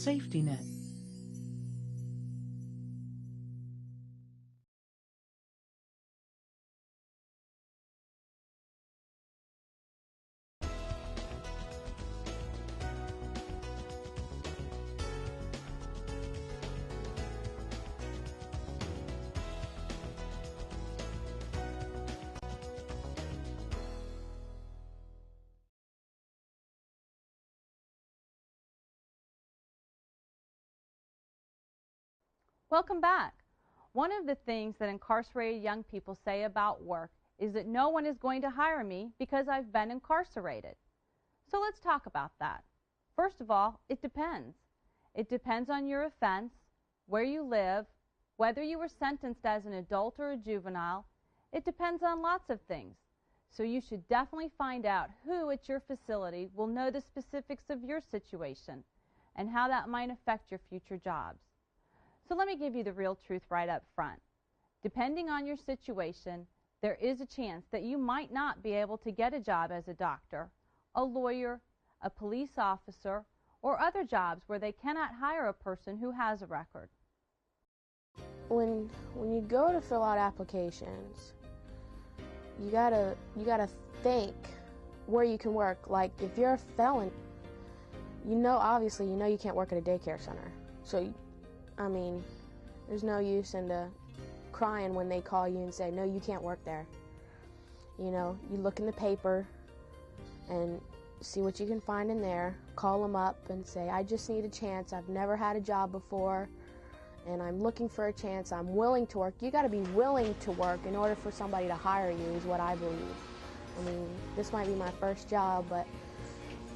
safety net. Welcome back. One of the things that incarcerated young people say about work is that no one is going to hire me because I've been incarcerated. So let's talk about that. First of all, it depends. It depends on your offense, where you live, whether you were sentenced as an adult or a juvenile. It depends on lots of things. So you should definitely find out who at your facility will know the specifics of your situation and how that might affect your future jobs. So let me give you the real truth right up front. Depending on your situation, there is a chance that you might not be able to get a job as a doctor, a lawyer, a police officer, or other jobs where they cannot hire a person who has a record. When you go to fill out applications, you gotta think where you can work. Like if you're a felon, obviously you can't work at a daycare center. So I mean, there's no use in crying when they call you and say, no, you can't work there. You look in the paper and see what you can find in there, call them up and say, I just need a chance. I've never had a job before, and I'm looking for a chance. I'm willing to work. You got to be willing to work in order for somebody to hire you is what I believe. I mean, this might be my first job, but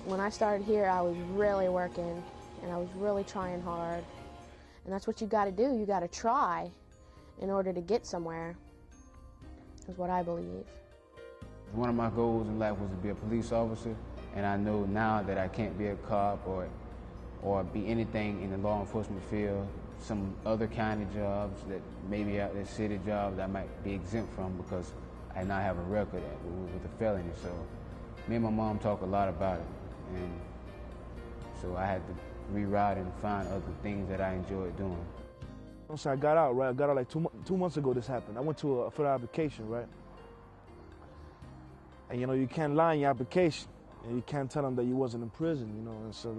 when I started here, I was really working, and I was really trying hard. And that's what you got to do. You got to try in order to get somewhere, is what I believe. One of my goals in life was to be a police officer, and I know now that I can't be a cop or be anything in the law enforcement field, some other kind of jobs that maybe out there, city jobs I might be exempt from because I now have a record with a felony. So me and my mom talk a lot about it, and so I had to reroute and find other things that I enjoyed doing. So I got out, right? I got out like two months ago this happened. I went to a federal application, right? And you can't lie in your application. And you can't tell them that you wasn't in prison, and so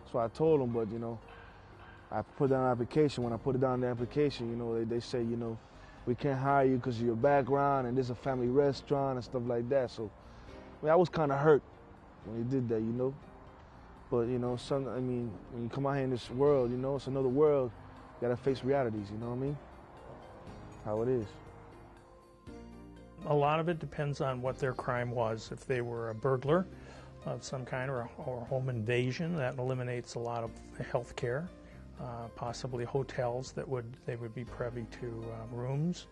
that's why I told them, but I put down an application. When I put it down in the application, they say, we can't hire you because of your background and this is a family restaurant and stuff like that. So I was kind of hurt when they did that, But, when you come out here in this world, it's another world. You gotta face realities, you know what I mean? How it is. A lot of it depends on what their crime was. If they were a burglar of some kind or home invasion, that eliminates a lot of health care. Possibly hotels they would be privy to rooms.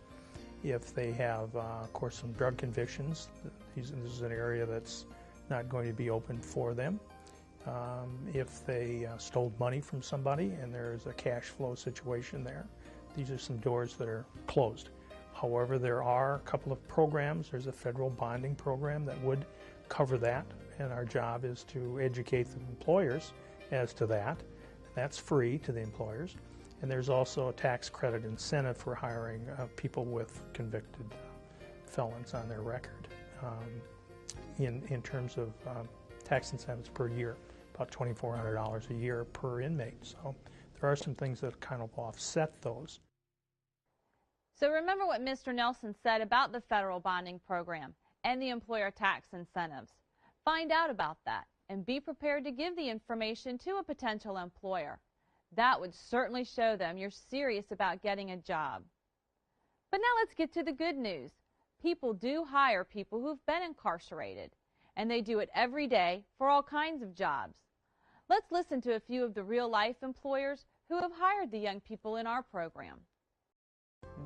If they have, of course, some drug convictions, this is an area that's not going to be open for them. If they stole money from somebody and there's a cash flow situation there, these are some doors that are closed. However, there are a couple of programs. There's a federal bonding program that would cover that, and our job is to educate the employers as to that. That's free to the employers. And there's also a tax credit incentive for hiring people with convicted felons on their record in terms of tax incentives per year, about $2,400 a year per inmate. So there are some things that kind of offset those. So remember what Mr. Nelson said about the federal bonding program and the employer tax incentives. Find out about that and be prepared to give the information to a potential employer. That would certainly show them you're serious about getting a job. But now let's get to the good news. People do hire people who've been incarcerated, and they do it every day for all kinds of jobs. Let's listen to a few of the real-life employers who have hired the young people in our program.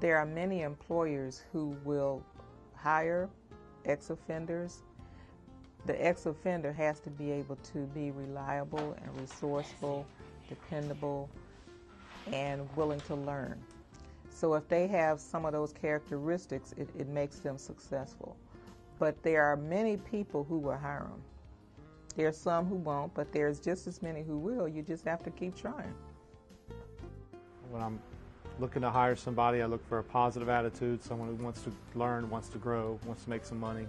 There are many employers who will hire ex-offenders. The ex-offender has to be able to be reliable and resourceful, dependable, and willing to learn. So if they have some of those characteristics, it makes them successful. But there are many people who will hire them. There's some who won't, but there's just as many who will. You just have to keep trying. When I'm looking to hire somebody, I look for a positive attitude, someone who wants to learn, wants to grow, wants to make some money,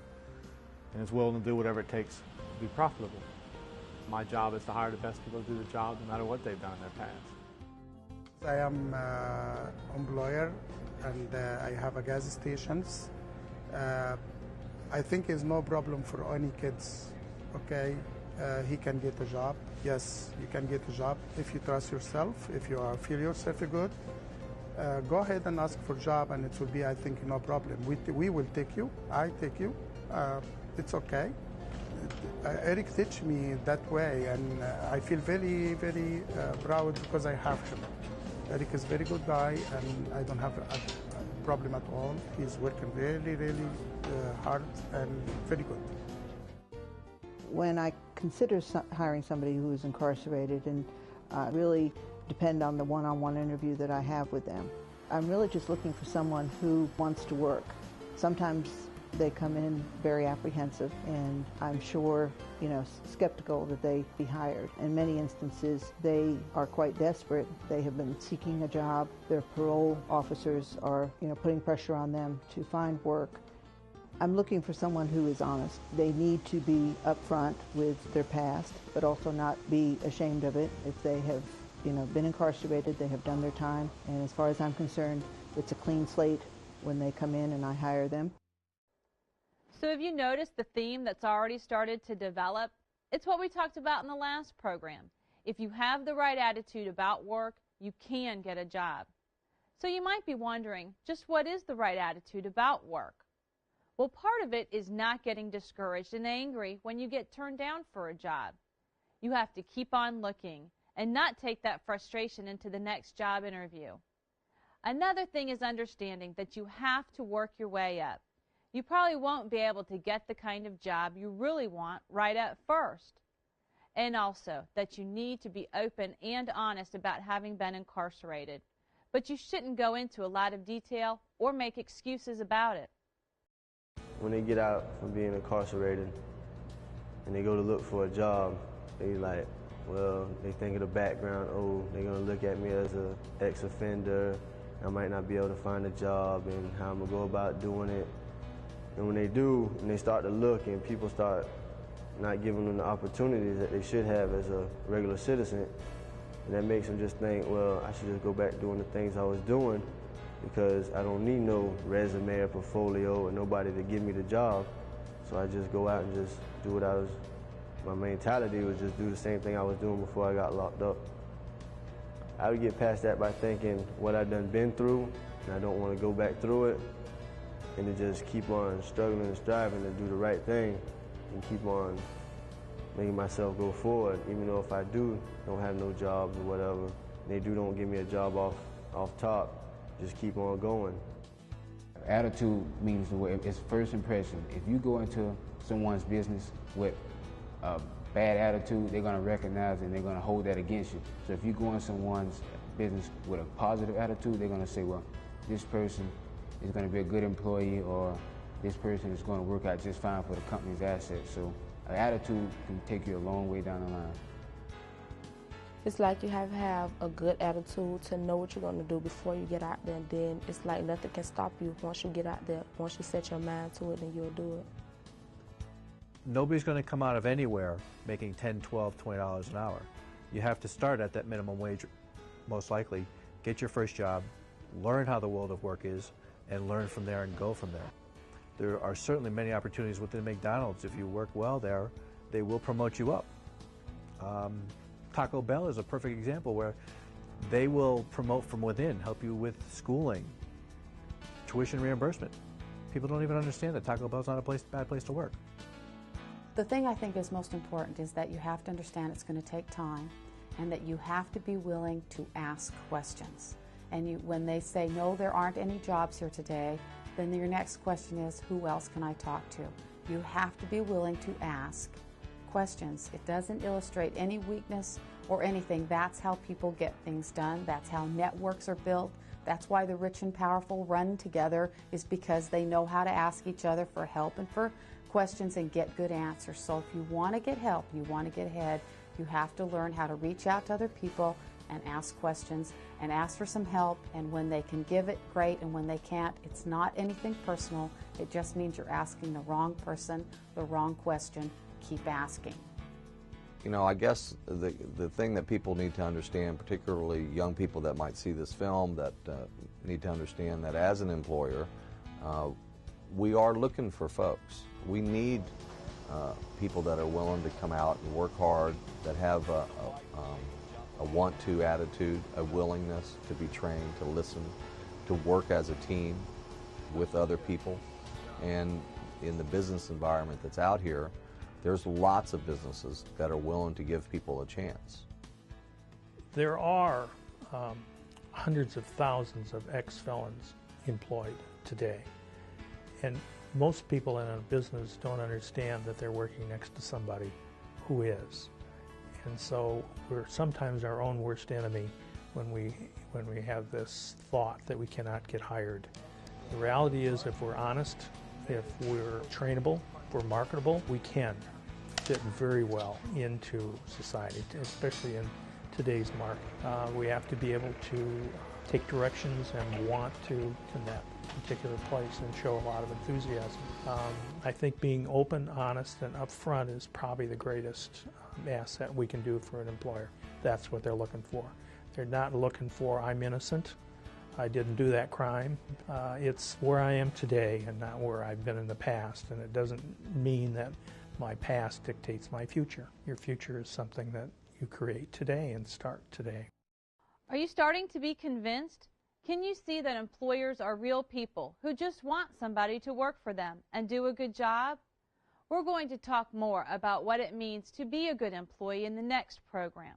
and is willing to do whatever it takes to be profitable. My job is to hire the best people to do the job, no matter what they've done in their past. I am an employer, and I have a gas stations. I think it's no problem for any kids. Okay, he can get a job. Yes, you can get a job if you trust yourself, if you feel yourself good. Go ahead and ask for a job, and it will be, I think, no problem. We will take you. I take you. It's okay. Eric teach me that way, and I feel very, very proud because I have him. Eric is a very good guy, and I don't have a problem at all. He's working really, really hard and very good. When I consider hiring somebody who is incarcerated and really depend on the one-on-one interview that I have with them, I'm really just looking for someone who wants to work. Sometimes they come in very apprehensive, and I'm sure, skeptical that they be hired. In many instances, they are quite desperate. They have been seeking a job. Their parole officers are, putting pressure on them to find work. I'm looking for someone who is honest. They need to be upfront with their past, but also not be ashamed of it. If they have, been incarcerated, they have done their time, and as far as I'm concerned, it's a clean slate when they come in and I hire them. So have you noticed the theme that's already started to develop? It's what we talked about in the last program. If you have the right attitude about work, you can get a job. So you might be wondering, just what is the right attitude about work? Well, part of it is not getting discouraged and angry when you get turned down for a job. You have to keep on looking and not take that frustration into the next job interview. Another thing is understanding that you have to work your way up. You probably won't be able to get the kind of job you really want right at first. And also that you need to be open and honest about having been incarcerated. But you shouldn't go into a lot of detail or make excuses about it. When they get out from being incarcerated and they go to look for a job, they think of the background, they're going to look at me as an ex-offender, I might not be able to find a job and how I'm going to go about doing it. And when they do, and they start to look and people start not giving them the opportunities that they should have as a regular citizen, and that makes them just think, well, I should just go back doing the things I was doing because I don't need no resume or portfolio or nobody to give me the job. So I just go out and just do what my mentality was just do the same thing I was doing before I got locked up. I would get past that by thinking what I've been through, and I don't want to go back through it, and to just keep on struggling and striving to do the right thing and keep on making myself go forward, even though if I don't have no jobs or whatever, and they don't give me a job off top, just keep on going. Attitude means the way, it's first impression. If you go into someone's business with a bad attitude, they're going to recognize it and they're going to hold that against you. So if you go in someone's business with a positive attitude, they're going to say, well, this person is going to be a good employee, or this person is going to work out just fine for the company's assets. So an attitude can take you a long way down the line. It's like you have to have a good attitude to know what you're going to do before you get out there, and then it's like nothing can stop you once you get out there. Once you set your mind to it, then you'll do it. Nobody's going to come out of anywhere making $10, $12, $20 an hour. You have to start at that minimum wage, most likely, get your first job, learn how the world of work is, and learn from there and go from there. There are certainly many opportunities within McDonald's. If you work well there, they will promote you up. Taco Bell is a perfect example where they will promote from within, help you with schooling, tuition reimbursement. People don't even understand that Taco Bell's not a bad place to work. The thing I think is most important is that you have to understand it's going to take time, and that you have to be willing to ask questions. And when they say, no, there aren't any jobs here today, then your next question is, who else can I talk to? You have to be willing to ask questions. It doesn't illustrate any weakness or anything. That's how people get things done. That's how networks are built. That's why the rich and powerful run together, is because they know how to ask each other for help and for questions and get good answers. So if you want to get help, you want to get ahead, you have to learn how to reach out to other people and ask questions and ask for some help. And when they can give it, great, and when they can't, it's not anything personal. It just means you're asking the wrong person the wrong question. Keep asking. You know, I guess the thing that people need to understand, particularly young people that might see this film, that need to understand that as an employer, we are looking for folks. We need people that are willing to come out and work hard, that have a want-to attitude, a willingness to be trained, to listen, to work as a team with other people. And in the business environment that's out here, there's lots of businesses that are willing to give people a chance. There are hundreds of thousands of ex-felons employed today. And most people in a business don't understand that they're working next to somebody who is. And so we're sometimes our own worst enemy when we have this thought that we cannot get hired. The reality is, if we're honest, if we're trainable, if we're marketable, we can fit very well into society, especially in today's market. We have to be able to take directions and want to in that particular place and show a lot of enthusiasm. I think being open, honest, and upfront is probably the greatest asset we can do for an employer. That's what they're looking for. They're not looking for, I'm innocent, I didn't do that crime. It's where I am today and not where I've been in the past, and it doesn't mean that my past dictates my future. Your future is something that you create today and start today. Are you starting to be convinced? Can you see that employers are real people who just want somebody to work for them and do a good job? We're going to talk more about what it means to be a good employee in the next program.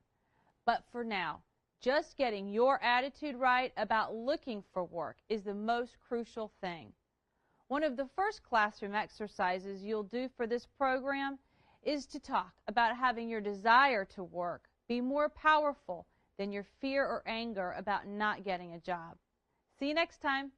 But for now, just getting your attitude right about looking for work is the most crucial thing. One of the first classroom exercises you'll do for this program is to talk about having your desire to work be more powerful than your fear or anger about not getting a job. See you next time.